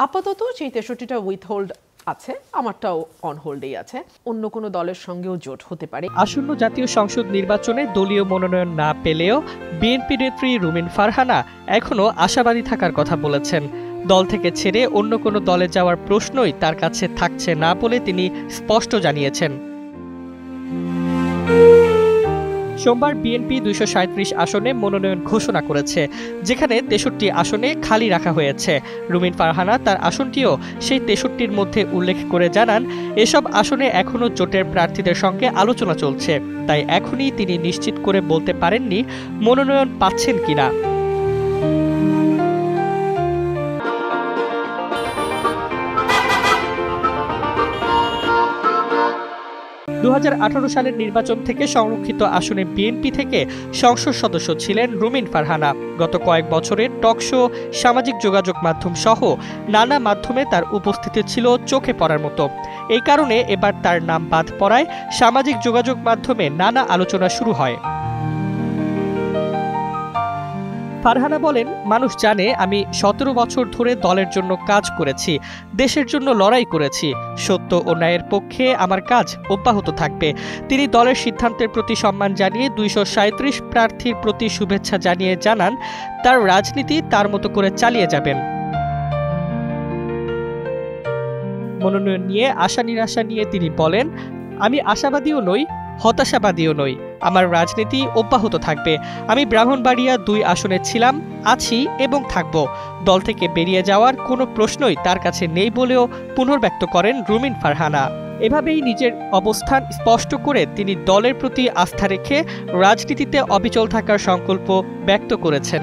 আপাতত সেই ৬৩টা উইথহোল্ড আছে, আমারটাও অন হোল্ডেই আছে। অন্য কোনো দলের সঙ্গেও জোট হতে পারে। আসন্ন জাতীয় সংসদ নির্বাচনে দলীয় মনোনয়ন না পেলেও বিএনপি নেত্রী রুমিন ফারহানা এখনো আশাবাদী থাকার কথা বলেছেন। দল থেকে ছেড়ে অন্য কোনো দলে যাওয়ার প্রশ্নই তার কাছে থাকছে না বলে তিনি স্পষ্ট জানিয়েছেন। সোমবার বিএনপি ২৩৭ আসনে মনোনয়ন ঘোষণা করেছে, যেখানে ৬৩ আসনে খালি রাখা হয়েছে। রুমিন ফারহানা তার আসনটিও সেই ৬৩-র মধ্যে উল্লেখ করে জানান, এসব আসনে এখনও জোটের প্রার্থীদের সঙ্গে আলোচনা চলছে, তাই এখনই তিনি নিশ্চিত করে বলতে পারেননি মনোনয়ন পাচ্ছেন কিনা। ২০১৮ সালের নির্বাচন থেকে সংরক্ষিত আসনে বিএনপি থেকে সংসদ সদস্য ছিলেন রুমিন ফারহানা। গত কয়েক বছরের টকশো, সামাজিক যোগাযোগ মাধ্যম সহ নানা মাধ্যমে তার উপস্থিতি ছিল চোখে পড়ার মতো। এই কারণে এবার তার নাম বাদ পড়ায় সামাজিক যোগাযোগ মাধ্যমে নানা আলোচনা শুরু হয়। ফারহানা বলেন, মানুষ জানে আমি ১৭ বছর ধরে দলের জন্য কাজ করেছি, দেশের জন্য লড়াই করেছি। সত্য ও ন্যায়ের পক্ষে আমার কাজ অব্যাহত থাকবে। তিনি দলের সিদ্ধান্তের প্রতি সম্মান জানিয়ে ২৩৭ প্রার্থীর প্রতি শুভেচ্ছা জানিয়ে জানান, তার রাজনীতি তার মতো করে চালিয়ে যাবেন। মনোনয়ন নিয়ে আশা নিরাশা নিয়ে তিনি বলেন, আমি আশাবাদীও নই, হতাশাবাদীও নই। আমার রাজনীতি অব্যাহত থাকবে। আমি ব্রাহ্মণবাড়িয়া ২ আসনে ছিলাম, আছি এবং থাকব। দল থেকে বেরিয়ে যাওয়ার কোনো প্রশ্নই তার কাছে নেই বলেও পুনর্ব্যক্ত করেন রুমিন ফারহানা। এভাবেই নিজের অবস্থান স্পষ্ট করে তিনি দলের প্রতি আস্থা রেখে রাজনীতিতে অবিচল থাকার সংকল্প ব্যক্ত করেছেন।